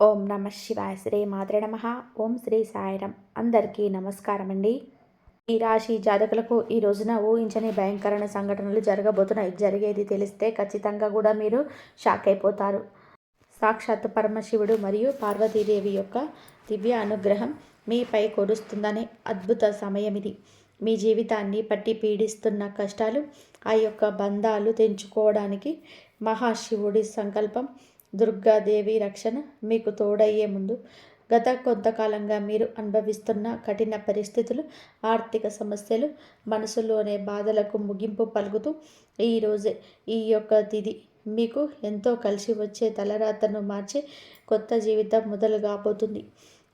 ఓం నమ శివాయ శ్రీ మాత్రే నమ. ఓం శ్రీ సాయిరం. అందరికీ నమస్కారం అండి. ఈ రాశి జాతకులకు ఈ రోజున ఊహించని భయంకరమైన సంఘటనలు జరగబోతున్నాయి. జరిగేది తెలిస్తే ఖచ్చితంగా కూడా మీరు షాక్ అయిపోతారు. సాక్షాత్ పరమశివుడు మరియు పార్వతీదేవి యొక్క దివ్య అనుగ్రహం మీపై కురుస్తుందనే అద్భుత సమయం ఇది. మీ జీవితాన్ని పట్టి పీడిస్తున్న కష్టాలు, ఆ యొక్క బంధాలు తెంచుకోవడానికి మహాశివుడి సంకల్పం, దుర్గాదేవి రక్షణ మీకు తోడయ్యే ముందు గత కొంతకాలంగా మీరు అనుభవిస్తున్న కఠిన పరిస్థితులు, ఆర్థిక సమస్యలు, మనసులోనే బాధలకు ముగింపు పలుకుతూ ఈరోజే ఈ యొక్క తిథి మీకు ఎంతో కలిసి వచ్చే తలరాతను మార్చే కొత్త జీవితం మొదలు కాబోతుంది.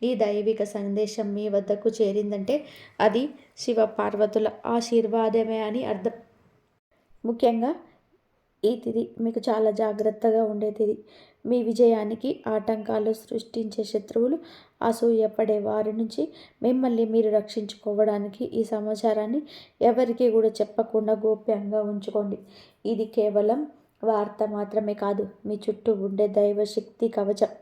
ఈ దైవిక సందేశం మీ వద్దకు చేరిందంటే అది శివ పార్వతుల ఆశీర్వాదమే అని అర్థం. ముఖ్యంగా ఈ తిథి మీకు చాలా జాగ్రత్తగా ఉండే తిథి. మీ విజయానికి ఆటంకాలు సృష్టించే శత్రువులు, అసూయపడే వారి నుంచి మిమ్మల్ని మీరు రక్షించుకోవడానికి ఈ సమాచారాన్ని ఎవరికి కూడా చెప్పకుండా గోప్యంగా ఉంచుకోండి. ఇది కేవలం వార్త మాత్రమే కాదు, మీ చుట్టూ ఉండే దైవశక్తి కవచం.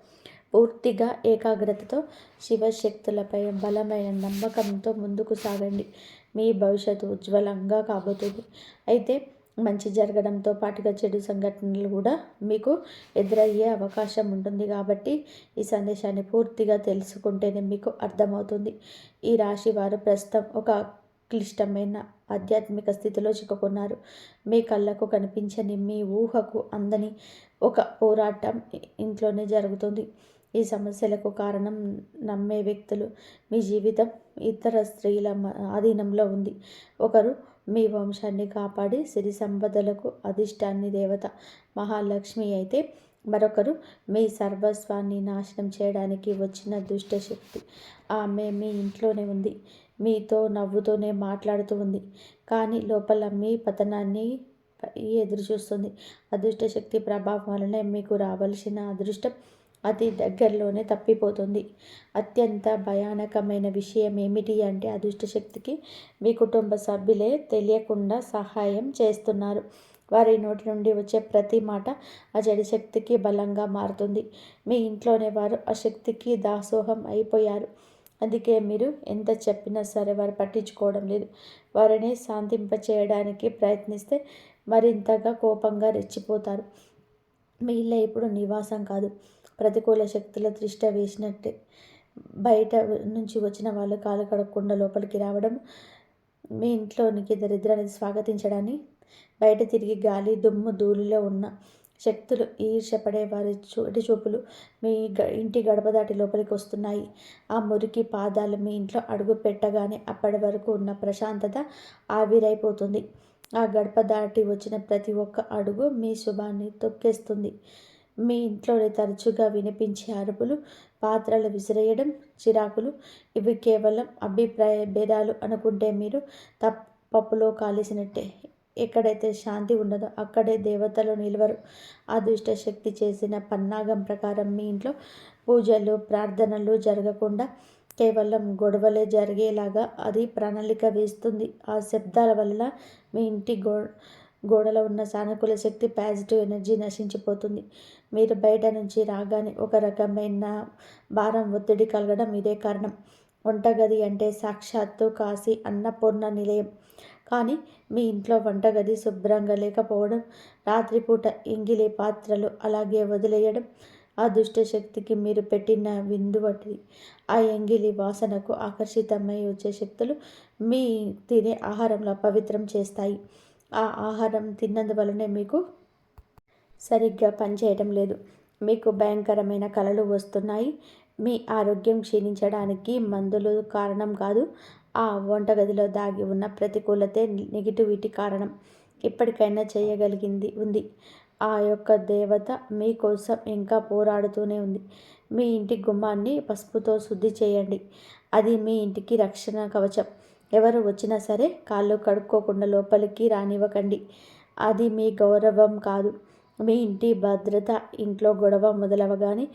పూర్తిగా ఏకాగ్రతతో శివశక్తులపై బలమైన నమ్మకంతో ముందుకు సాగండి. మీ భవిష్యత్తు ఉజ్వలంగా కాబోతుంది. అయితే మంచి జరగడంతో పాటుగా చెడు సంఘటనలు కూడా మీకు ఎదురయ్యే అవకాశం ఉంటుంది. కాబట్టి ఈ సందేశాన్ని పూర్తిగా తెలుసుకుంటేనే మీకు అర్థమవుతుంది. ఈ రాశి వారు ప్రస్తుతం ఒక క్లిష్టమైన ఆధ్యాత్మిక స్థితిలో చిక్కుకున్నారు. మీ కళ్ళకు కనిపించని, మీ ఊహకు అందని ఒక పోరాటం ఇంట్లోనే జరుగుతుంది. ఈ సమస్యలకు కారణం నమ్మే వ్యక్తులు, మీ జీవితం ఇతర స్త్రీల ఆధీనంలో ఉంది. ఒకరు మీ వంశాన్ని కాపాడి సిరి సంపదలకు అధిష్టాన్ని దేవత మహాలక్ష్మి అయితే, మరొకరు మీ సర్వస్వాన్ని నాశనం చేయడానికి వచ్చిన దుష్టశక్తి. ఆమె మీ ఇంట్లోనే ఉంది, మీతో నవ్వుతూనే మాట్లాడుతూ ఉంది, కానీ లోపల మీ పతనాన్ని ఎదురు చూస్తుంది. అదృష్టశక్తి ప్రభావం వలనే మీకు రావలసిన అదృష్టం అతి దగ్గరలోనే తప్పిపోతుంది. అత్యంత భయానకమైన విషయం ఏమిటి అంటే, అదృష్టశక్తికి మీ కుటుంబ సభ్యులే తెలియకుండా సహాయం చేస్తున్నారు. వారి నోటి నుండి వచ్చే ప్రతి మాట ఆ చెడు శక్తికి బలంగా మారుతుంది. మీ ఇంట్లోనే వారు ఆ శక్తికి దాసోహం అయిపోయారు. అందుకే మీరు ఎంత చెప్పినా సరే వారు పట్టించుకోవడం లేదు. వారిని శాంతింపచేయడానికి ప్రయత్నిస్తే మరింతగా కోపంగా రెచ్చిపోతారు. మీ ఇల్లు ఇప్పుడు నివాసం కాదు, ప్రతికూల శక్తుల తిష్ట వేసినట్టే. బయట నుంచి వచ్చిన వాళ్ళు కాలు కడగకుండా లోపలికి రావడం, మీ ఇంట్లోనికి దరిద్రాన్ని స్వాగతించడాన్ని, బయట తిరిగి గాలి దుమ్ము ధూళిలో ఉన్న శక్తులు, ఈర్ష్యపడే వారి చూపులు మీ ఇంటి గడప దాటి లోపలికి వస్తున్నాయి. ఆ మురికి పాదాలు మీ ఇంట్లో అడుగు పెట్టగానే అప్పటి వరకు ఉన్న ప్రశాంతత ఆవిరైపోతుంది. ఆ గడప దాటి వచ్చిన ప్రతి ఒక్క అడుగు మీ శుభాన్ని తొక్కేస్తుంది. మీ ఇంట్లోనే తరచుగా వినిపించే అరుపులు, పాత్రలు విసిరేయడం, చిరాకులు, ఇవి కేవలం అభిప్రాయ భేదాలు అనుకుంటే మీరు పప్పులో కాలిసినట్టే. ఎక్కడైతే శాంతి ఉండదో అక్కడే దేవతలు నిలవరు. ఆ దుష్ట శక్తి చేసిన పన్నాగం ప్రకారం మీ ఇంట్లో పూజలు, ప్రార్థనలు జరగకుండా కేవలం గొడవలే జరిగేలాగా అది ప్రణాళిక వేస్తుంది. ఆ శబ్దాల వల్ల మీ ఇంటి గోడలో ఉన్న సానుకూల శక్తి, పాజిటివ్ ఎనర్జీ నశించిపోతుంది. మీరు బయట నుంచి రాగానే ఒక రకమైన భారం, ఒత్తిడి కలగడం ఇదే కారణం. వంటగది అంటే సాక్షాత్తు కాశీ అన్నపూర్ణ నిలయం. కానీ మీ ఇంట్లో వంటగది శుభ్రంగా లేకపోవడం, రాత్రిపూట ఎంగిలి పాత్రలు అలాగే వదిలేయడం ఆ దుష్ట శక్తికి మీరు పెట్టిన విందు వంటిది. ఆ ఎంగిలి వాసనకు ఆకర్షితమై వచ్చే శక్తులు మీ తినే ఆహారంలో అపవిత్రం చేస్తాయి. ఆ ఆహారం తిన్నందువలనే మీకు సరిగ్గా పనిచేయటం లేదు. మీకు భయంకరమైన కలలు వస్తున్నాయి. మీ ఆరోగ్యం క్షీణించడానికి మందులు కారణం కాదు, ఆ వంటగదిలో దాగి ఉన్న ప్రతికూలతే, నెగిటివిటీ కారణం. ఇప్పటికైనా చేయగలిగింది ఉంది. ఆ యొక్క దేవత మీకోసం ఇంకా పోరాడుతూనే ఉంది. మీ ఇంటి గుమ్మాన్ని పసుపుతో శుద్ధి చేయండి. అది మీ ఇంటికి రక్షణ కవచం. ఎవరు వచ్చినా సరే కాళ్ళు కడుక్కోకుండా లోపలికి రానివ్వకండి. అది మీ గౌరవం కాదు, మీ ఇంటి భద్రత. ఇంట్లో గొడవ మొదలవగానే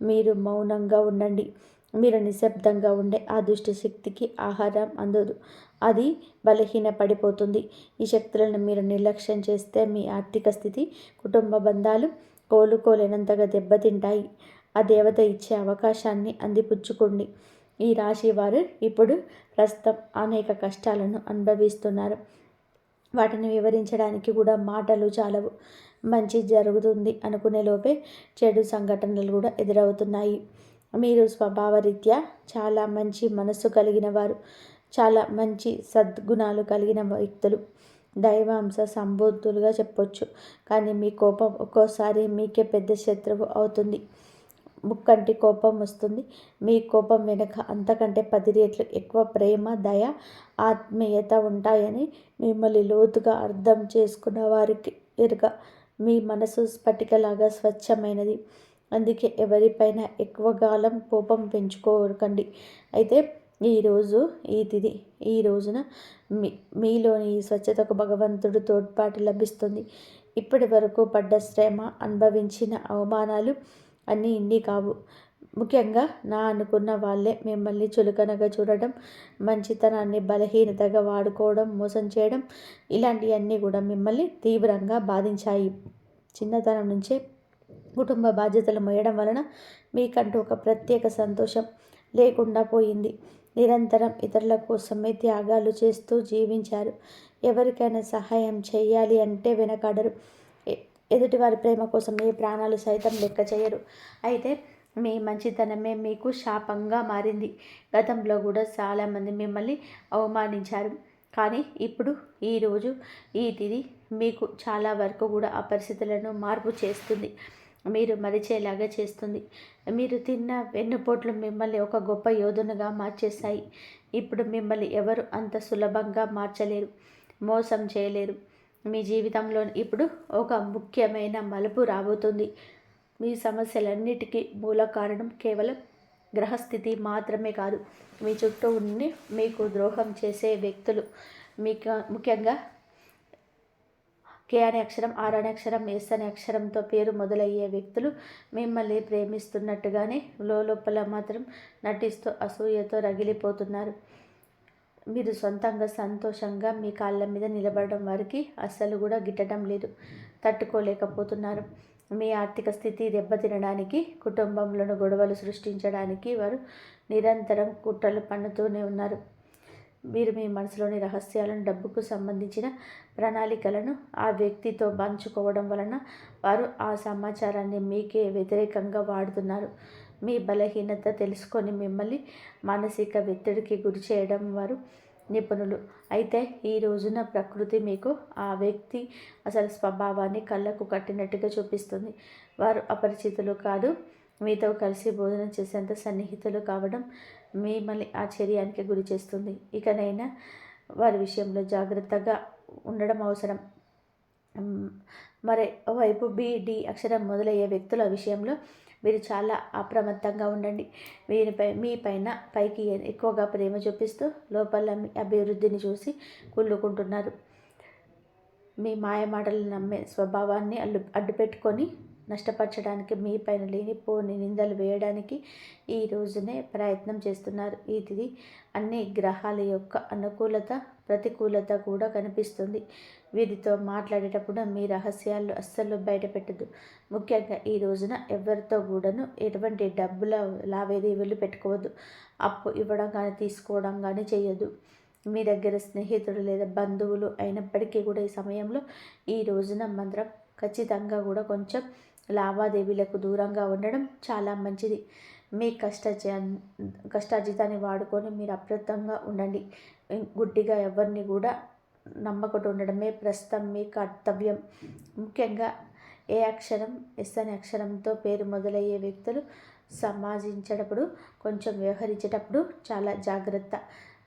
మీరు మౌనంగా ఉండండి. మీరు నిశ్శబ్దంగా ఉండే ఆ దుష్ట శక్తికి ఆహారం అందదు, అది బలహీన పడిపోతుంది. ఈ శక్తులను మీరు నిర్లక్ష్యం చేస్తే మీ ఆర్థిక స్థితి, కుటుంబ బంధాలు కోలుకోలేనంతగా దెబ్బతింటాయి. ఆ దేవత ఇచ్చే అవకాశాన్ని అందిపుచ్చుకోండి. ఈ రాశి వారు ఇప్పుడు ప్రస్తుతం అనేక కష్టాలను అనుభవిస్తున్నారు. వాటిని వివరించడానికి కూడా మాటలు చాలవు. మంచి జరుగుతుంది అనుకునే లోపే చెడు సంఘటనలు కూడా ఎదురవుతున్నాయి. మీరు స్వభావరీత్యా చాలా మంచి మనస్సు కలిగిన వారు, చాలా మంచి సద్గుణాలు కలిగిన వ్యక్తులు, దైవాంశ సంబోధులుగా చెప్పొచ్చు. కానీ మీ కోపం ఒక్కోసారి మీకే పెద్ద శత్రువు అవుతుంది. ముక్కంటి కోపం వస్తుంది. మీ కోపం వెనుక అంతకంటే 10 రెట్లు ఎక్కువ ప్రేమ, దయ, ఆత్మీయత ఉంటాయని మిమ్మల్ని లోతుగా అర్థం చేసుకున్న వారికి ఎరుక. మీ మనసు స్ఫటికలాగా స్వచ్ఛమైనది. అందుకే ఎవరిపైన ఎక్కువ కాలం కోపం పెంచుకోకండి. అయితే ఈరోజు ఈ తిథి, ఈ రోజున మీలోని ఈ స్వచ్ఛతకు భగవంతుడు తోడ్పాటు లభిస్తుంది. ఇప్పటి వరకు పడ్డ శ్రమ, అనుభవించిన అవమానాలు అన్నీ ఇన్ని కావు. ముఖ్యంగా నా అనుకున్న వాళ్ళే మిమ్మల్ని చులకనగా చూడడం, మంచితనాన్ని బలహీనతగా వాడుకోవడం, మోసం చేయడం, ఇలాంటివన్నీ కూడా మిమ్మల్ని తీవ్రంగా బాధించాయి. చిన్నతనం నుంచే కుటుంబ బాధ్యతలు మోయడం వలన మీకంటూ ఒక ప్రత్యేక సంతోషం లేకుండా పోయింది. నిరంతరం ఇతరుల కోసమే త్యాగాలు చేస్తూ జీవించారు. ఎవరికైనా సహాయం చేయాలి అంటే వెనకాడరు. ఎదుటివారి ప్రేమ కోసం ఏ ప్రాణాలు సైతం లెక్క చేయరు. అయితే మీ మంచితనమే మీకు శాపంగా మారింది. గతంలో కూడా చాలామంది మిమ్మల్ని అవమానించారు. కానీ ఇప్పుడు ఈరోజు ఈ తిథి మీకు చాలా వరకు కూడా ఆ పరిస్థితులను మార్పు చేస్తుంది. మీరు మరిచేలాగా చేస్తుంది. మీరు తిన్న వెన్నుపోట్లు మిమ్మల్ని ఒక గొప్ప యోధునిగా మార్చేశాయి. ఇప్పుడు మిమ్మల్ని ఎవరు అంత సులభంగా మార్చలేరు, మోసం చేయలేరు. మీ జీవితంలో ఇప్పుడు ఒక ముఖ్యమైన మలుపు రాబోతుంది. మీ సమస్యలన్నిటికీ మూల కారణం కేవలం గ్రహస్థితి మాత్రమే కాదు, మీ చుట్టూ ఉండి మీకు ద్రోహం చేసే వ్యక్తులు. మీకు ముఖ్యంగా కే అనే అక్షరం, ఆర్ అనే అక్షరం, ఎస్ అనే అక్షరంతో పేరు మొదలయ్యే వ్యక్తులు మిమ్మల్ని ప్రేమిస్తున్నట్టుగానే లోపల మాత్రం నటిస్తూ అసూయతో రగిలిపోతున్నారు. మీరు సొంతంగా సంతోషంగా మీ కాళ్ళ మీద నిలబడడం వారికి అస్సలు కూడా గిట్టడం లేదు, తట్టుకోలేకపోతున్నారు. మీ ఆర్థిక స్థితి దెబ్బతినడానికి, కుటుంబంలోని గొడవలు సృష్టించడానికి వారు నిరంతరం కుట్రలు పన్నుతూనే ఉన్నారు. మీరు మీ మనసులోని రహస్యాలను, డబ్బుకు సంబంధించిన ప్రణాళికలను ఆ వ్యక్తితో పంచుకోవడం వలన వారు ఆ సమాచారాన్ని మీకే వ్యతిరేకంగా వాడుతున్నారు. మీ బలహీనత తెలుసుకొని మిమ్మల్ని మానసిక ఒత్తిడికి గురి చేయడం వారు నిపుణులు. అయితే ఈ రోజున ప్రకృతి మీకు ఆ వ్యక్తి అసలు స్వభావాన్ని కళ్ళకు కట్టినట్టుగా చూపిస్తుంది. వారు అపరిచితులు కాదు, మీతో కలిసి భోజనం చేసేంత సన్నిహితులు కావడం మిమ్మల్ని ఆశ్చర్యానికి గురి చేస్తుంది. ఇకనైనా వారి విషయంలో జాగ్రత్తగా ఉండడం అవసరం. మరోవైపు బి, డి అక్షరం మొదలయ్యే వ్యక్తుల విషయంలో మీరు చాలా అప్రమత్తంగా ఉండండి. మీ పైకి ఎక్కువగా ప్రేమ చూపిస్తూ లోపల మీ అభివృద్ధిని చూసి కుళ్ళుకుంటున్నారు. మీ మాయమాటలు నమ్మే స్వభావాన్ని అడ్డుపెట్టుకొని నష్టపరచడానికి, మీ పైన లేనిపోని నిందలు వేయడానికి ఈ రోజునే ప్రయత్నం చేస్తున్నారు. ఈ తిథి అన్ని గ్రహాల యొక్క అనుకూలత, ప్రతికూలత కూడా కనిపిస్తుంది. వీరితో మాట్లాడేటప్పుడు మీ రహస్యాలు అస్సలు బయటపెట్టదు. ముఖ్యంగా ఈ రోజున ఎవరితో కూడాను ఎటువంటి డబ్బుల లావాదేవీలు పెట్టుకోవద్దు. అప్పు ఇవ్వడం కానీ తీసుకోవడం కానీ చేయొద్దు. మీ దగ్గర స్నేహితుడు లేదా బంధువులు అయినప్పటికీ కూడా ఈ సమయంలో, ఈ రోజున మాత్రం ఖచ్చితంగా కూడా కొంచెం లావాదేవీలకు దూరంగా ఉండడం చాలా మంచిది. మీ కష్టార్జితాన్ని వాడుకొని మీరు అప్రమత్తంగా ఉండండి. గుడ్డిగా ఎవరిని కూడా నమ్మకుండా ఉండడమే ప్రస్తుతం మీ కర్తవ్యం. ముఖ్యంగా ఏ అక్షరం, ఎస్ అనే అక్షరంతో పేరు మొదలయ్యే వ్యక్తులు సమాజించేటప్పుడు, కొంచెం వ్యవహరించేటప్పుడు చాలా జాగ్రత్త.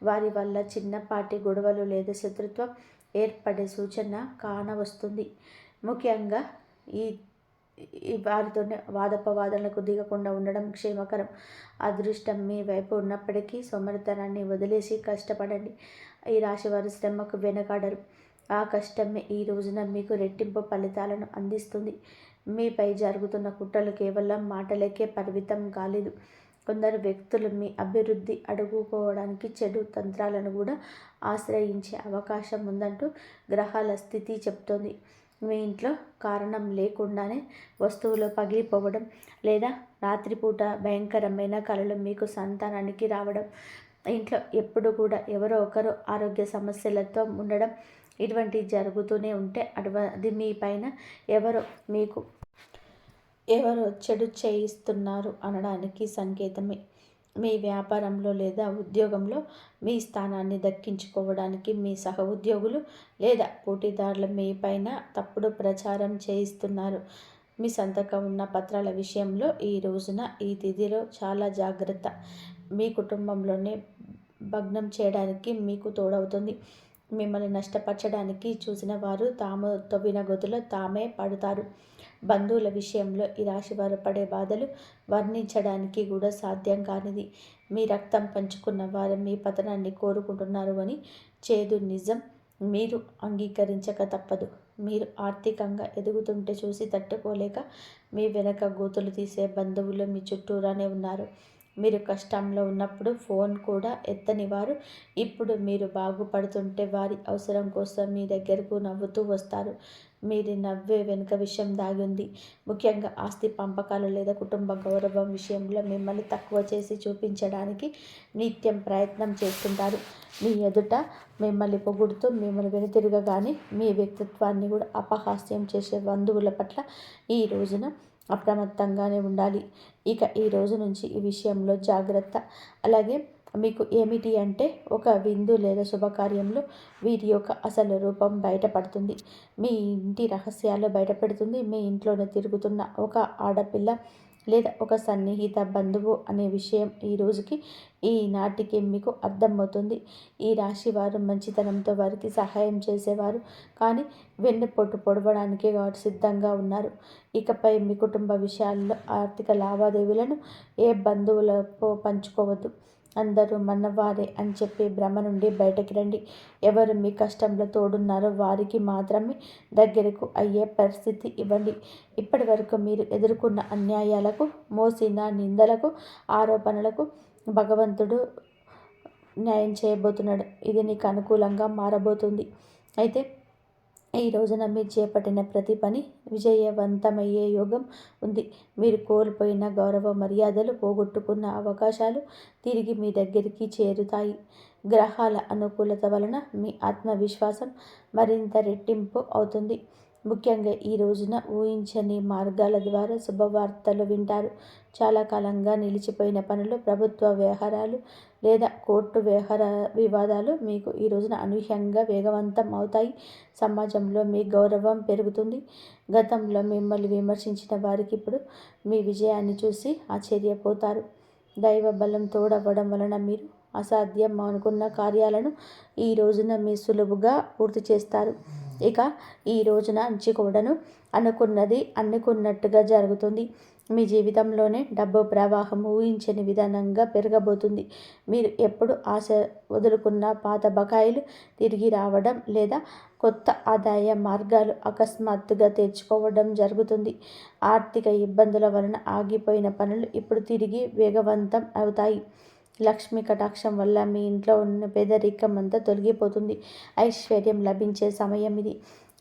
వారి వల్ల చిన్నపాటి గొడవలు లేదా శత్రుత్వం ఏర్పడే సూచన కానవస్తుంది. ముఖ్యంగా ఈ వారితోనే వాదోపవాదనలకు దిగకుండా ఉండడం క్షేమకరం. అదృష్టం మీ వైపు ఉన్నప్పటికీ సోమరితనాన్ని వదిలేసి కష్టపడండి. ఈ రాశివారు శ్రమకు వెనకాడరు. ఆ కష్టమే ఈ రోజున మీకు రెట్టింపు ఫలితాలను అందిస్తుంది. మీపై జరుగుతున్న కుట్రలు కేవలం మాటలకే పరిమితం కాలేదు. కొందరు వ్యక్తులు మీ అభివృద్ధి అడ్డుకోవడానికి చెడు తంత్రాలను కూడా ఆశ్రయించే అవకాశం ఉందంటూ గ్రహాల స్థితి చెప్తోంది. మీ ఇంట్లో కారణం లేకుండానే వస్తువులు పగిలిపోవడం, లేదా రాత్రిపూట భయంకరమైన కలలు మీకు సంతానానికి రావడం, ఇంట్లో ఎప్పుడు కూడా ఎవరో ఒకరు ఆరోగ్య సమస్యలతో ఉండడం, ఇటువంటివి జరుగుతూనే ఉంటే అది మీ పైన ఎవరో మీకు ఎవరో చెడు చేయిస్తున్నారు అనడానికి సంకేతమే. మీ వ్యాపారంలో లేదా ఉద్యోగంలో మీ స్థానాన్ని దక్కించుకోవడానికి మీ సహ ఉద్యోగులు లేదా పోటీదారులు మీ పైన తప్పుడు ప్రచారం చేయిస్తున్నారు. మీ సంతకం ఉన్న పత్రాల విషయంలో ఈ రోజున ఈ తిథిలో చాలా జాగ్రత్త. మీ కుటుంబంలోనే భగ్నం చేయడానికి మీకు తోడవుతుంది. మిమ్మల్ని నష్టపరచడానికి చూసిన వారు తాము తవ్విన గొంతులో తామే పడతారు. బంధువుల విషయంలో ఈ రాశివారు పడే బాధలు వర్ణించడానికి కూడా సాధ్యం కానిది. మీ రక్తం పంచుకున్న వారు మీ పతనాన్ని కోరుకుంటున్నారు అని చేదు నిజం మీరు అంగీకరించక తప్పదు. మీరు ఆర్థికంగా ఎదుగుతుంటే చూసి తట్టుకోలేక మీ వెనక గోతులు తీసే బంధువులు మీ చుట్టూరానే ఉన్నారు. మీరు కష్టంలో ఉన్నప్పుడు ఫోన్ కూడా ఎత్తని వారు ఇప్పుడు మీరు బాగుపడుతుంటే వారి అవసరం కోసం మీ దగ్గరకు నవ్వుతూ వస్తారు. మీరు నవ్వే వెనుక విషయం దాగి ఉంది. ముఖ్యంగా ఆస్తి పంపకాలు లేదా కుటుంబ గౌరవం విషయంలో మిమ్మల్ని తక్కువ చేసి చూపించడానికి నిత్యం ప్రయత్నం చేస్తుంటారు. మీ ఎదుట మిమ్మల్ని పొగుడుతూ మిమ్మల్ని వెనుతిరగగానే మీ వ్యక్తిత్వాన్ని కూడా అపహాస్యం చేసే బంధువుల పట్ల ఈ రోజున అప్రమత్తంగానే ఉండాలి. ఇక ఈ రోజు నుంచి ఈ విషయంలో జాగ్రత్త. అలాగే మీకు ఏమిటి అంటే ఒక విందు లేదా శుభకార్యంలో వీరి యొక్క అసలు రూపం బయటపడుతుంది. మీ ఇంటి రహస్యాలు బయటపెడుతుంది. మీ ఇంట్లోనే తిరుగుతున్న ఒక ఆడపిల్ల లేదా ఒక సన్నిహిత బంధువు అనే విషయం ఈ రోజుకి ఈనాటికి మీకు అర్థమవుతుంది. ఈ రాశి వారు మంచితనంతో వారికి సహాయం చేసేవారు, కానీ వెన్నుపోటు పొడవడానికి వారు సిద్ధంగా ఉన్నారు. ఇకపై మీ కుటుంబ విషయాల్లో ఆర్థిక లావాదేవీలను ఏ బంధువులతో పంచుకోవద్దు. అందరూ మనవారే అని చెప్పి భ్రమ నుండి బయటకి రండి. ఎవరు మీ కష్టంలో తోడున్నారో వారికి మాత్రమే దగ్గరకు అయ్యే పరిస్థితి ఇవ్వండి. ఇప్పటి వరకు మీరు ఎదుర్కొన్న అన్యాయాలకు, మోసిన నిందలకు, ఆరోపణలకు భగవంతుడు న్యాయం చేయబోతున్నాడు. ఇది నీకు అనుకూలంగా మారబోతుంది. అయితే ఈ రోజున మీరు చేపట్టిన ప్రతి పని విజయవంతమయ్యే యోగం ఉంది. మీరు కోల్పోయిన గౌరవ మర్యాదలు, పోగొట్టుకున్న అవకాశాలు తిరిగి మీ దగ్గరికి చేరుతాయి. గ్రహాల అనుకూలత వలన మీ ఆత్మవిశ్వాసం మరింత రెట్టింపు అవుతుంది. ముఖ్యంగా ఈ రోజున ఊహించని మార్గాల ద్వారా శుభవార్తలు వింటారు. చాలా కాలంగా నిలిచిపోయిన పనులు, ప్రభుత్వ వ్యవహారాలు లేదా కోర్టు వివాదాలు మీకు ఈ రోజున అనూహ్యంగా వేగవంతం అవుతాయి. సమాజంలో మీ గౌరవం పెరుగుతుంది. గతంలో మిమ్మల్ని విమర్శించిన వారికి ఇప్పుడు మీ విజయాన్ని చూసి ఆశ్చర్యపోతారు. దైవ బలం తోడవ్వడం వలన మీరు అసాధ్యం అనుకున్న కార్యాలను ఈ రోజున మీ సులువుగా పూర్తి చేస్తారు. ఇక ఈ రోజున అంచుకోవడను అనుకున్నది అనుకున్నట్టుగా జరుగుతుంది. మీ జీవితంలోనే డబ్బు ప్రవాహం ఊహించని విధానంగా పెరగబోతుంది. మీరు ఎప్పుడు ఆశ వదులుకున్న పాత బకాయిలు తిరిగి రావడం లేదా కొత్త ఆదాయ మార్గాలు అకస్మాత్తుగా తెచ్చుకోవడం జరుగుతుంది. ఆర్థిక ఇబ్బందుల వలన ఆగిపోయిన పనులు ఇప్పుడు తిరిగి వేగవంతం అవుతాయి. లక్ష్మీ కటాక్షం వల్ల మీ ఇంట్లో ఉన్న పేదరికం అంతా తొలగిపోతుంది. ఐశ్వర్యం లభించే సమయం ఇది.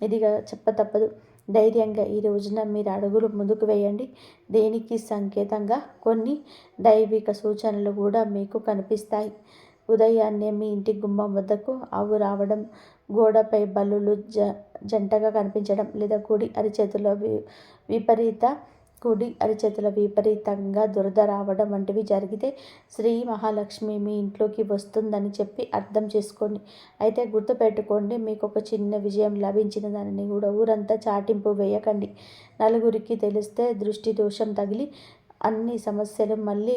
ఇదిగా చెప్పతప్పదు. ధైర్యంగా ఈ రోజున మీరు అడుగులు ముందుకు వేయండి. దేనికి సంకేతంగా కొన్ని దైవిక సూచనలు కూడా మీకు కనిపిస్తాయి. ఉదయాన్నే మీ ఇంటి గుమ్మం వద్దకు ఆవు రావడం, గోడపై బల్లులు జంటగా కనిపించడం, లేదా కుడి అరిచేతిలో విపరీతంగా దురద రావడం వంటివి జరిగితే శ్రీ మహాలక్ష్మి మీ ఇంట్లోకి వస్తుందని చెప్పి అర్థం చేసుకోండి. అయితే గుర్తుపెట్టుకోండి, మీకు ఒక చిన్న విజయం లభించిన దానిని కూడా ఊరంతా చాటింపు వేయకండి. నలుగురికి తెలిస్తే దృష్టి దోషం తగిలి అన్ని సమస్యలు మళ్ళీ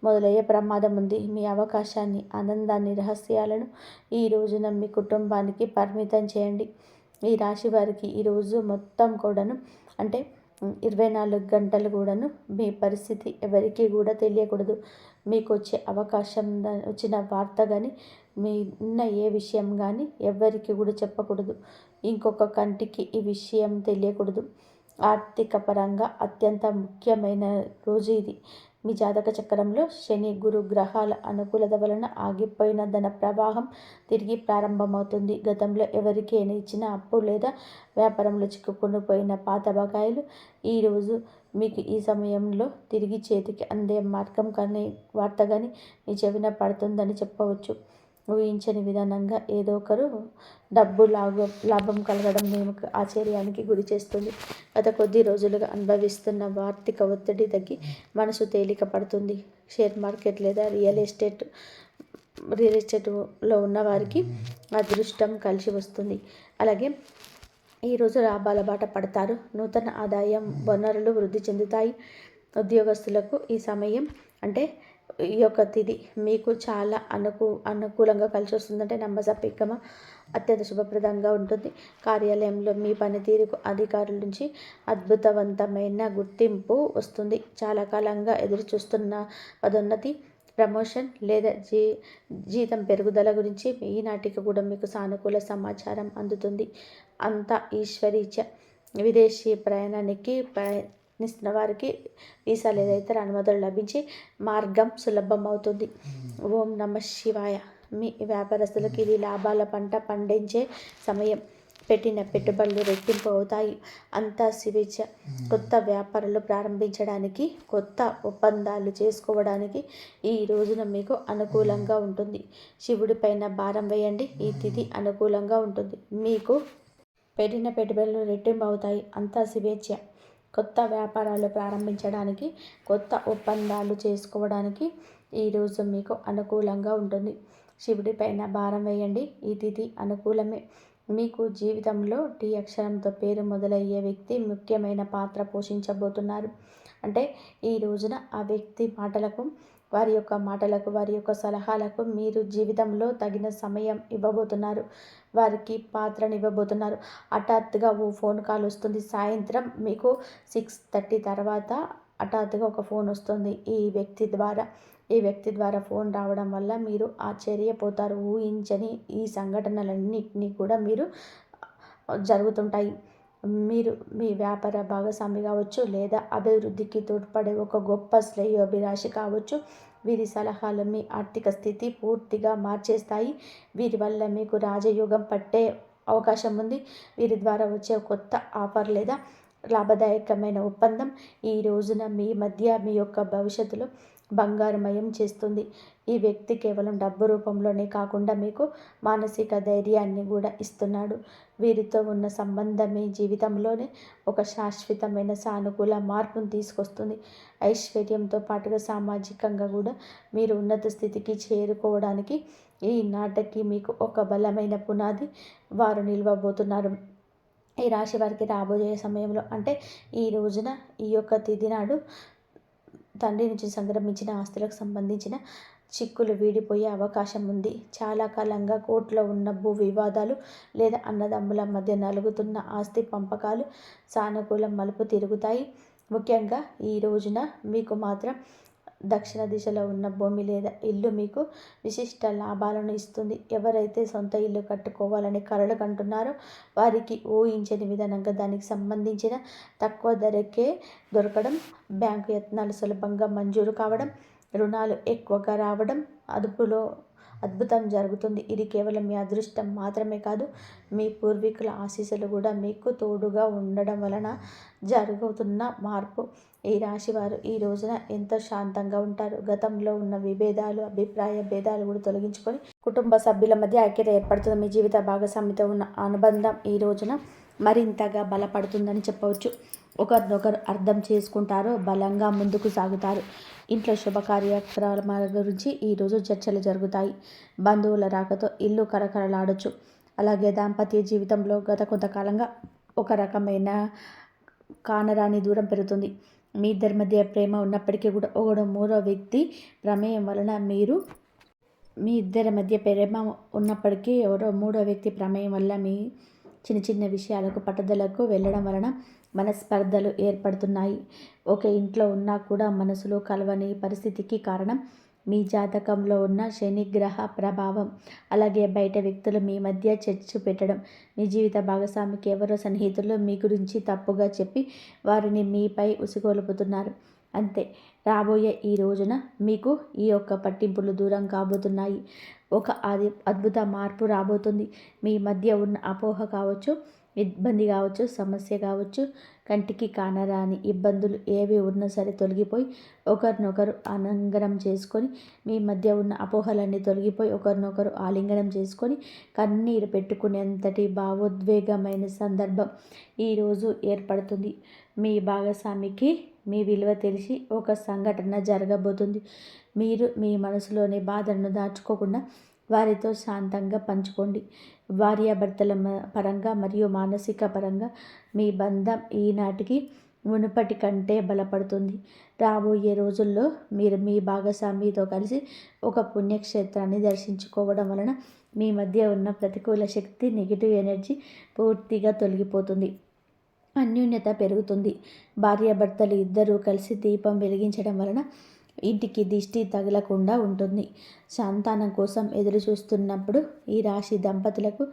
మొదలయ్యే ప్రమాదం ఉంది. మీ అవకాశాన్ని, ఆనందాన్ని, రహస్యాలను ఈ రోజున మీ కుటుంబానికి పరిమితం చేయండి. ఈ రాశి వారికి ఈరోజు మొత్తం కూడాను అంటే 24 గంటలు కూడాను మీ పరిస్థితి ఎవరికి కూడా తెలియకూడదు. మీకు వచ్చే అవకాశం వచ్చిన వార్త కానీ మీ ఉన్న ఏ విషయం కానీ ఎవరికి కూడా చెప్పకూడదు. ఇంకొక కంటికి ఈ విషయం తెలియకూడదు. ఆర్థిక పరంగా అత్యంత ముఖ్యమైన రోజు ఇది. మీ జాతక చక్రంలో శని గురు గ్రహాల అనుకూలత వలన ఆగిపోయిన ధన ప్రవాహం తిరిగి ప్రారంభమవుతుంది. గతంలో ఎవరికి ఇచ్చిన అప్పు లేదా వ్యాపారంలో చిక్కుకొని పోయిన పాత బకాయిలు ఈరోజు మీకు ఈ సమయంలో తిరిగి చేతికి అందే మార్గం కానీ వార్త కానీ మీ చెవిన పడుతుందని చెప్పవచ్చు. ఊహించని విధానంగా ఏదో ఒకరు డబ్బు లాభం కలగడం మేము ఆశ్చర్యానికి గురి చేస్తుంది. గత కొద్ది రోజులుగా అనుభవిస్తున్న ఆర్థిక ఒత్తిడి తగ్గి మనసు తేలిక పడుతుంది. షేర్ మార్కెట్ లేదా రియల్ ఎస్టేట్లో ఉన్న వారికి అదృష్టం కలిసి వస్తుంది. అలాగే ఈరోజు లాభాల బాట పడతారు. నూతన ఆదాయం వనరులు వృద్ధి చెందుతాయి. ఉద్యోగస్తులకు ఈ సమయం అంటే ఈ యొక్క తిథి మీకు చాలా అనుకూలంగా కలిసి వస్తుందంటే నమ్మసప్పికమ అత్యంత శుభప్రదంగా ఉంటుంది. కార్యాలయంలో మీ పనితీరుకు అధికారుల నుంచి అద్భుతవంతమైన గుర్తింపు వస్తుంది. చాలా కాలంగా ఎదురు చూస్తున్న పదోన్నతి, ప్రమోషన్ లేదా జీతం పెరుగుదల గురించి ఈనాటికి కూడా మీకు సానుకూల సమాచారం అందుతుంది. అంతా ఈశ్వరీచ. విదేశీ ప్రయాణానికి ప్రయత్నిస్తున్న వారికి వీసా లేదా ఇతర అనుమతులు లభించి మార్గం సులభం అవుతుంది. ఓం నమః శివాయ. మీ వ్యాపారస్తులకు ఇది లాభాల పంట పండించే సమయం. పెట్టిన పెట్టుబడులు రెట్టింపు అవుతాయి. అంతా స్వేచ్ఛ. కొత్త వ్యాపారాలు ప్రారంభించడానికి, కొత్త ఒప్పందాలు చేసుకోవడానికి ఈ రోజున మీకు అనుకూలంగా ఉంటుంది. శివుడి పైన భారం వేయండి. ఈ తిథి అనుకూలంగా ఉంటుంది. మీకు పెట్టిన పెట్టుబడులు రెట్టింపు అవుతాయి. అంతా స్వేచ్ఛ. కొత్త వ్యాపారాలు ప్రారంభించడానికి, కొత్త ఒప్పందాలు చేసుకోవడానికి ఈరోజు మీకు అనుకూలంగా ఉంటుంది. శివుడి పైన భారం వేయండి. ఈ తిథి అనుకూలమే. మీకు జీవితంలో టీ అక్షరంతో పేరు మొదలయ్యే వ్యక్తి ముఖ్యమైన పాత్ర పోషించబోతున్నారు. అంటే ఈ రోజున ఆ వ్యక్తి మాటలకు, వారి యొక్క సలహాలకు మీరు జీవితంలో తగిన సమయం ఇవ్వబోతున్నారు. వారికి పాత్రనివ్వబోతున్నారు. హఠాత్తుగా ఓ ఫోన్ కాల్ వస్తుంది. సాయంత్రం మీకు 6:30 తర్వాత హఠాత్తుగా ఒక ఫోన్ వస్తుంది. ఈ వ్యక్తి ద్వారా ఫోన్ రావడం వల్ల మీరు ఆశ్చర్యపోతారు. ఊహించని ఈ సంఘటనలన్నింటినీ కూడా మీరు జరుగుతుంటాయి. మీరు మీ వ్యాపార భాగస్వామి కావచ్చు, లేదా అభివృద్ధికి తోడ్పడే ఒక గొప్ప శ్రేయోభిలాషి కావచ్చు. వీరి సలహాలు మీ ఆర్థిక స్థితి పూర్తిగా మార్చేస్తాయి. వీరి వల్ల మీకు రాజయోగం పట్టే అవకాశం ఉంది. వీరి ద్వారా వచ్చే కొత్త ఆఫర్ లేదా లాభదాయకమైన ఒప్పందం ఈ రోజున మీ యొక్క భవిష్యత్తులో బంగారుమయం చేస్తుంది. ఈ వ్యక్తి కేవలం డబ్బు రూపంలోనే కాకుండా మీకు మానసిక ధైర్యాన్ని కూడా ఇస్తున్నాడు. వీరితో ఉన్న సంబంధం మీ జీవితంలోనే ఒక శాశ్వతమైన సానుకూల మార్పును తీసుకొస్తుంది. ఐశ్వర్యంతో పాటుగా సామాజికంగా కూడా మీరు ఉన్నత స్థితికి చేరుకోవడానికి ఈ నాటికి మీకు ఒక బలమైన పునాది వారు నిలవబోతున్నారు. ఈ రాశి వారికి రాబోయే సమయంలో అంటే ఈ రోజున ఈ యొక్క తిథి నాడు తండ్రి నుంచి సంక్రమించిన ఆస్తులకు సంబంధించిన చిక్కులు వీడిపోయే అవకాశం ఉంది. చాలా కాలంగా కోర్టులో ఉన్న భూ వివాదాలు లేదా అన్నదమ్ముల మధ్య నలుగుతున్న ఆస్తి పంపకాలు సానుకూల మలుపు తిరుగుతాయి. ముఖ్యంగా ఈ రోజున మీకు మాత్రం దక్షిణ దిశలో ఉన్న భూమి లేదా ఇల్లు మీకు విశిష్ట లాభాలను ఇస్తుంది. ఎవరైతే సొంత ఇల్లు కట్టుకోవాలని కలలు కంటున్నారో వారికి ఊహించని విధానంగా దానికి సంబంధించిన తక్కువ ధరకే దొరకడం, బ్యాంకు యత్నాలు సులభంగా మంజూరు కావడం, రుణాలు ఎక్కువగా రావడం, అద్భుతం జరుగుతుంది. ఇది కేవలం మీ అదృష్టం మాత్రమే కాదు, మీ పూర్వీకుల ఆశీస్సులు కూడా మీకు తోడుగా ఉండడం వలన జరుగుతున్న మార్పు. ఈ రాశి వారు ఈ రోజున ఎంతో శాంతంగా ఉంటారు. గతంలో ఉన్న విభేదాలు, అభిప్రాయ భేదాలు కూడా తొలగించుకొని కుటుంబ సభ్యుల మధ్య ఐక్యత ఏర్పడుతుంది. మీ జీవిత భాగస్వామితో ఉన్న అనుబంధం ఈ రోజున మరింతగా బలపడుతుందని చెప్పవచ్చు. ఒకరినొకరు అర్థం చేసుకుంటారో బలంగా ముందుకు సాగుతారు. ఇంట్లో శుభ కార్యక్రమాల గురించి ఈరోజు చర్చలు జరుగుతాయి. బంధువుల రాకతో ఇల్లు కరకరలాడొచ్చు. అలాగే దాంపత్య జీవితంలో గత కొంతకాలంగా ఒక రకమైన కానరాని దూరం పెరుగుతుంది. మీ ఇద్దరి మధ్య ప్రేమ ఉన్నప్పటికీ కూడా మూడో వ్యక్తి ప్రమేయం వలన మీ ఇద్దరి మధ్య ప్రేమ ఉన్నప్పటికీ మూడో వ్యక్తి ప్రమేయం వల్ల మీ చిన్న విషయాలకు పట్టుదలకు వెళ్ళడం వలన మనస్పర్ధలు ఏర్పడుతున్నాయి. ఒక ఇంట్లో ఉన్నా కూడా మనసులో కలవని పరిస్థితికి కారణం మీ జాతకంలో ఉన్న శనిగ్రహ ప్రభావం. అలాగే బయట వ్యక్తులు మీ మధ్య చర్చ పెట్టడం, మీ జీవిత భాగస్వామికి ఎవరో సన్నిహితులు మీ గురించి తప్పుగా చెప్పి వారిని మీపై ఉసిగొలుపుతున్నారు. అంతే. రాబోయే ఈ రోజున మీకు ఈ యొక్క పట్టింపులు దూరం కాబోతున్నాయి. ఒక అద్భుత మార్పు రాబోతుంది. మీ మధ్య ఉన్న అపోహ కావచ్చు, ఇబ్బంది కావచ్చు, సమస్య కావచ్చు, కంటికి కానరాని ఇబ్బందులు ఏవి ఉన్నా సరే తొలగిపోయి ఒకరినొకరు ఆలింగనం చేసుకొని, మీ మధ్య ఉన్న అపోహలన్నీ తొలగిపోయి ఒకరినొకరు ఆలింగనం చేసుకొని కన్నీరు పెట్టుకునేంతటి భావోద్వేగమైన సందర్భం ఈరోజు ఏర్పడుతుంది. మీ భాగస్వామికి మీ విలువ తెలిసి ఒక సంఘటన జరగబోతుంది. మీరు మీ మనసులోని బాధలను దాచుకోకుండా వారితో శాంతంగా పంచుకోండి. భార్యాభర్తల పరంగా మరియు మానసిక పరంగా మీ బంధం ఈనాటికి మునుపటి కంటే బలపడుతుంది. రాబోయే రోజుల్లో మీరు మీ భాగస్వామితో కలిసి ఒక పుణ్యక్షేత్రాన్ని దర్శించుకోవడం వలన మీ మధ్య ఉన్న ప్రతికూల శక్తి, నెగిటివ్ ఎనర్జీ పూర్తిగా తొలగిపోతుంది. అన్యోన్యత పెరుగుతుంది. భార్యాభర్తలు ఇద్దరూ కలిసి దీపం వెలిగించడం వలన ఇంటికి దిష్టి తగలకుండా ఉంటుంది. సంతానం కోసం ఎదురు చూస్తున్నప్పుడు ఈ రాశి దంపతులకు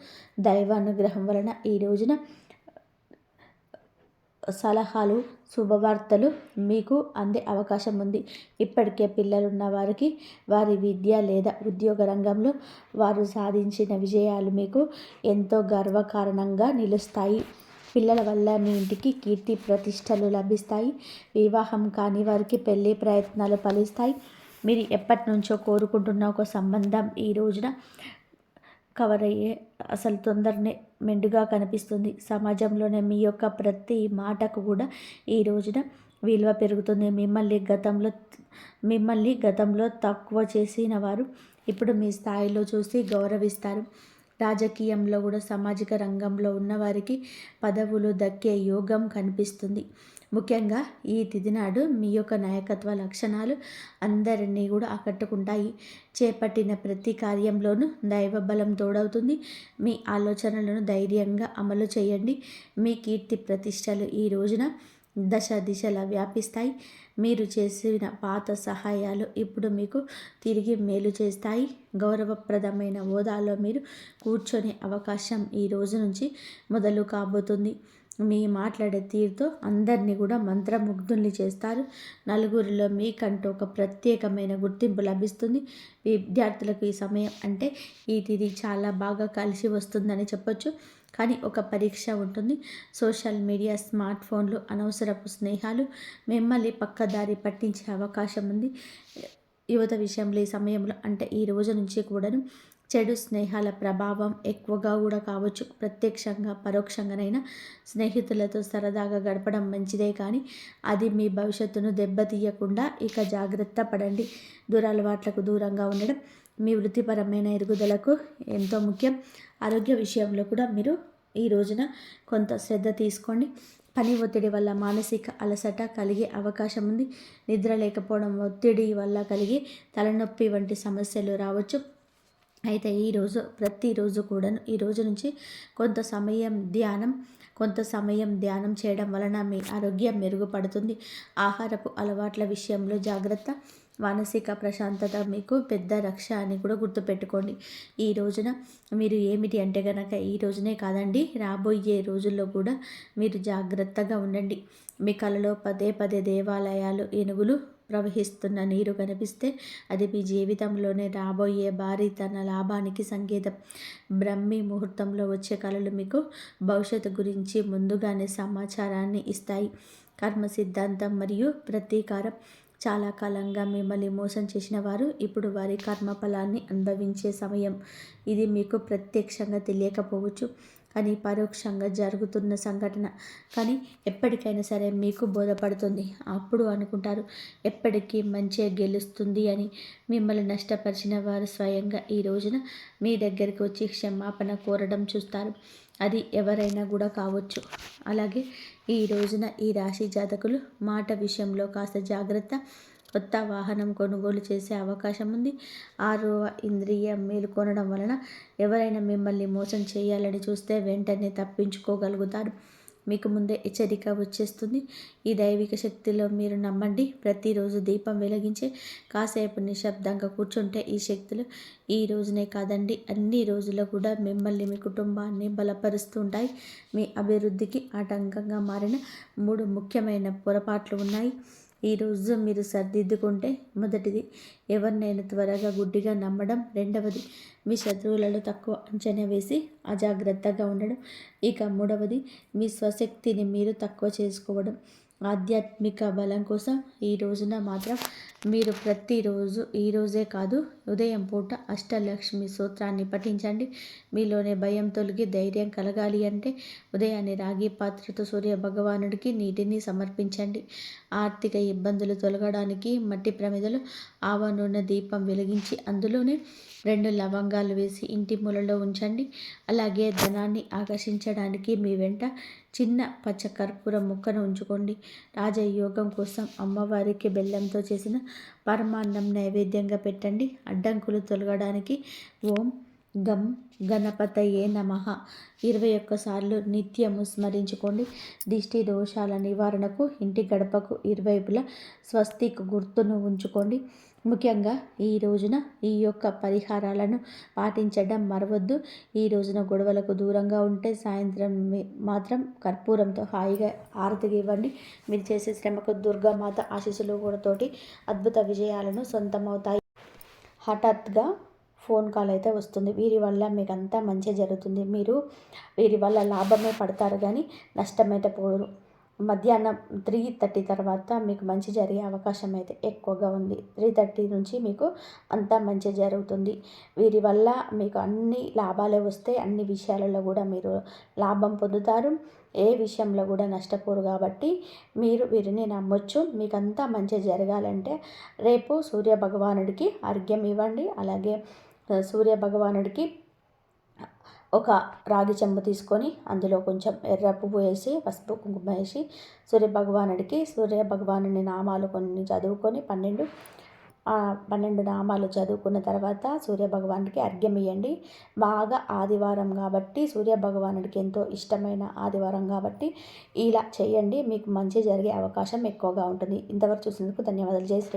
దైవ అనుగ్రహం వలన ఈ రోజున సలహాలు, శుభవార్తలు మీకు అందే అవకాశం ఉంది. ఇప్పటికే పిల్లలున్న వారికి వారి విద్య లేదా ఉద్యోగ రంగంలో వారు సాధించిన విజయాలు మీకు ఎంతో గర్వకారణంగా నిలుస్తాయి. పిల్లల వల్ల మీ ఇంటికి కీర్తి ప్రతిష్టలు లభిస్తాయి. వివాహం కాని వారికి పెళ్లి ప్రయత్నాలు ఫలిస్తాయి. మీరు ఎప్పటి నుంచో కోరుకుంటున్న ఒక సంబంధం ఈ రోజున కవర్ అయ్యే అసలు తొందరనే మెండుగా కనిపిస్తుంది. సమాజంలోనే మీ యొక్క ప్రతి మాటకు కూడా ఈ రోజున విలువ పెరుగుతుంది. మిమ్మల్ని గతంలో తక్కువ చేసిన వారు ఇప్పుడు మీ స్థాయిలో చూసి గౌరవిస్తారు. రాజకీయంలో కూడా సామాజిక రంగంలో ఉన్నవారికి పదవులు దక్కే యోగం కనిపిస్తుంది. ముఖ్యంగా ఈ తిథి నాడు మీ యొక్క నాయకత్వ లక్షణాలు అందరినీ కూడా ఆకట్టుకుంటాయి. చేపట్టిన ప్రతి కార్యంలోనూ దైవ బలం తోడవుతుంది. మీ ఆలోచనలను ధైర్యంగా అమలు చేయండి. మీ కీర్తి ప్రతిష్టలు ఈ రోజున దశ దిశలా వ్యాపిస్తాయి. మీరు చేసిన పాత సహాయాలు ఇప్పుడు మీకు తిరిగి మేలు చేస్తాయి. గౌరవప్రదమైన హోదాలో మీరు కూర్చొనే అవకాశం ఈ రోజు నుంచి మొదలు కాబోతుంది. మీ మాట్లాడే తీరుతో అందరినీ కూడా మంత్రముగ్ధుల్ని చేస్తారు. నలుగురిలో మీకంటూ ఒక ప్రత్యేకమైన గుర్తింపు లభిస్తుంది. విద్యార్థులకు ఈ సమయం అంటే ఈ తిథి చాలా బాగా కలిసి వస్తుందని చెప్పొచ్చు. కానీ ఒక పరీక్ష ఉంటుంది. సోషల్ మీడియా, స్మార్ట్ ఫోన్లు, అనవసరపు స్నేహాలు మిమ్మల్ని పక్కదారి పట్టించే అవకాశం ఉంది. యువత విషయంలో ఈ సమయంలో అంటే ఈ రోజు నుంచి కూడాను చెడు స్నేహాల ప్రభావం ఎక్కువగా కూడా కావచ్చు. ప్రత్యక్షంగా పరోక్షంగానైనా స్నేహితులతో సరదాగా గడపడం మంచిదే, కానీ అది మీ భవిష్యత్తును దెబ్బతీయకుండా ఇక జాగ్రత్త పడండి. దురలవాట్లకు దూరంగా ఉండడం మీ వృత్తిపరమైన ఎదుగుదలకు ఎంతో ముఖ్యం. ఆరోగ్య విషయంలో కూడా మీరు ఈ రోజున కొంత శ్రద్ధ తీసుకోండి. పని ఒత్తిడి వల్ల మానసిక అలసట కలిగే అవకాశం ఉంది. నిద్ర లేకపోవడం, ఒత్తిడి వల్ల కలిగే తలనొప్పి వంటి సమస్యలు రావచ్చు. అయితే ప్రతిరోజు కూడాను ఈ రోజు నుంచి కొంత సమయం ధ్యానం చేయడం వలన మీ ఆరోగ్యం మెరుగుపడుతుంది. ఆహారపు అలవాట్ల విషయంలో జాగ్రత్త. మానసిక ప్రశాంతత మీకు పెద్ద రక్ష అని కూడా గుర్తుపెట్టుకోండి. ఈ రోజున మీరు ఏమిటి అంటే కనుక ఈ రోజునే కాదండి, రాబోయే రోజుల్లో కూడా మీరు జాగ్రత్తగా ఉండండి. మీ కలలో పదే పదే దేవాలయాలు, ఏనుగులు ప్రవహిస్తున్న నీరు కనిపిస్తే అది మీ జీవితంలోనే రాబోయే భారీతన లాభానికి సంకేతం. బ్రహ్మీ ముహూర్తంలో వచ్చే కళలు మీకు భవిష్యత్తు గురించి ముందుగానే సమాచారాన్ని ఇస్తాయి. కర్మ సిద్ధాంతం మరియు ప్రతీకారం. చాలా కాలంగా మిమ్మల్ని మోసం చేసిన వారు ఇప్పుడు వారి కర్మఫలాన్ని అనుభవించే సమయం. ఇది మీకు ప్రత్యక్షంగా తెలియకపోవచ్చు, కానీ పరోక్షంగా జరుగుతున్న సంఘటన. కానీ ఎప్పటికైనా సరే మీకు బోధపడుతుంది. అప్పుడు అనుకుంటారు ఎప్పటికీ మంచి గెలుస్తుంది అని. మిమ్మల్ని నష్టపరిచిన వారు స్వయంగా ఈ రోజున మీ దగ్గరికి వచ్చి క్షమాపణ కోరడం చూస్తారు. అది ఎవరైనా కూడా కావచ్చు. అలాగే ఈ రోజున ఈ రాశి జాతకులు మాట విషయంలో కాస్త జాగ్రత్త. కొత్త వాహనం కొనుగోలు చేసే అవకాశం ఉంది. 6వ ఇంద్రియం మేలుకొనడం వలన ఎవరైనా మిమ్మల్ని మోసం చేయాలని చూస్తే వెంటనే తప్పించుకోగలుగుతారు. మీకు ముందే హెచ్చరిక వచ్చేస్తుంది. ఈ దైవిక శక్తిలో మీరు నమ్మండి. ప్రతిరోజు దీపం వెలిగించి కాసేపు నిశ్శబ్దంగా కూర్చుంటే ఈ శక్తులు ఈ రోజునే కాదండి, అన్ని రోజుల్లో కూడా మిమ్మల్ని, మీ కుటుంబాన్ని బలపరుస్తూ ఉంటాయి. మీ అభివృద్ధికి ఆటంకంగా మారిన 3 ముఖ్యమైన పొరపాట్లు ఉన్నాయి. ఈరోజు మీరు సర్దిద్దుకుంటే, మొదటిది ఎవరినైనా త్వరగా గుడ్డిగా నమ్మడం, రెండవది మీ శత్రువులలో తక్కువ అంచనా వేసి అజాగ్రత్తగా ఉండడం, ఇక మూడవది మీ స్వశక్తిని మీరు తక్కువ చేసుకోవడం. ఆధ్యాత్మిక బలం కోసం ఈ రోజున మాత్రం మీరు ప్రతిరోజు, ఈరోజే కాదు ఉదయం పూట అష్టలక్ష్మి స్తోత్రాన్ని పఠించండి. మీలోనే భయం తొలగి ధైర్యం కలగాలి అంటే ఉదయాన్నే రాగి పాత్రతో సూర్య భగవానుడికి నీటిని సమర్పించండి. ఆర్థిక ఇబ్బందులు తొలగడానికి మట్టి ప్రమిదలో ఆవ నూనె దీపం వెలిగించి అందులోనే 2 లవంగాలు వేసి ఇంటి మూలలో ఉంచండి. అలాగే ధనాన్ని ఆకర్షించడానికి మీ వెంట చిన్న పచ్చ కర్పూరం ముక్కను ఉంచుకోండి. రాజయోగం కోసం అమ్మవారికి బెల్లంతో చేసిన పరమాన్నం నైవేద్యంగా పెట్టండి. అడ్డంకులు తొలగడానికి ఓం గం గణపతయే నమః 21 సార్లు నిత్యము స్మరించుకోండి. దిష్టి దోషాల నివారణకు ఇంటి గడపకు ఇరువైపులా స్వస్తిక్ గుర్తును ఉంచుకోండి. ముఖ్యంగా ఈ రోజున ఈ యొక్క పరిహారాలను పాటించడం మరవద్దు. ఈ రోజున గొడవలకు దూరంగా ఉంటే సాయంత్రం మాత్రం కర్పూరంతో హాయిగా హారతిగా ఇవ్వండి. మీరు చేసే శ్రమకు దుర్గామాత ఆశీస్సులు కూడా తోటి అద్భుత విజయాలను సొంతమవుతాయి. హఠాత్తుగా ఫోన్ కాల్ అయితే వస్తుంది. వీరి వల్ల మీకు అంతా మంచి జరుగుతుంది. మీరు వీరి వల్ల లాభమే పడతారు కానీ నష్టమైతే పోరు. మధ్యాహ్నం 3:30 తర్వాత మీకు మంచి జరిగే అవకాశం అయితే ఎక్కువగా ఉంది. 3:30 నుంచి మీకు అంతా మంచి జరుగుతుంది. వీరి వల్ల మీకు అన్ని లాభాలే వస్తాయి. అన్ని విషయాలలో కూడా మీరు లాభం పొందుతారు. ఏ విషయంలో కూడా నష్టపోరు కాబట్టి మీరు వీరిని నమ్మొచ్చు. మీకంతా మంచి జరగాలంటే రేపు సూర్య భగవానుడికి అర్ఘ్యం ఇవ్వండి. అలాగే సూర్య భగవానుడికి ఒక రాగి చెంబు తీసుకొని అందులో కొంచెం ఎర్ర పువ్వు వేసి పసుపు కుంకుమ వేసి సూర్య భగవానుని నామాలు కొన్ని చదువుకొని 12 నామాలు చదువుకున్న తర్వాత సూర్య భగవానుడికి అర్ఘ్యం ఇవ్వండి. బాగా ఆదివారం కాబట్టి సూర్య భగవానుడికి ఎంతో ఇష్టమైన ఆదివారం కాబట్టి ఇలా చేయండి. మీకు మంచి జరిగే అవకాశం ఎక్కువగా ఉంటుంది. ఇంతవరకు చూసినందుకు ధన్యవాదాలు. జై శ్రీ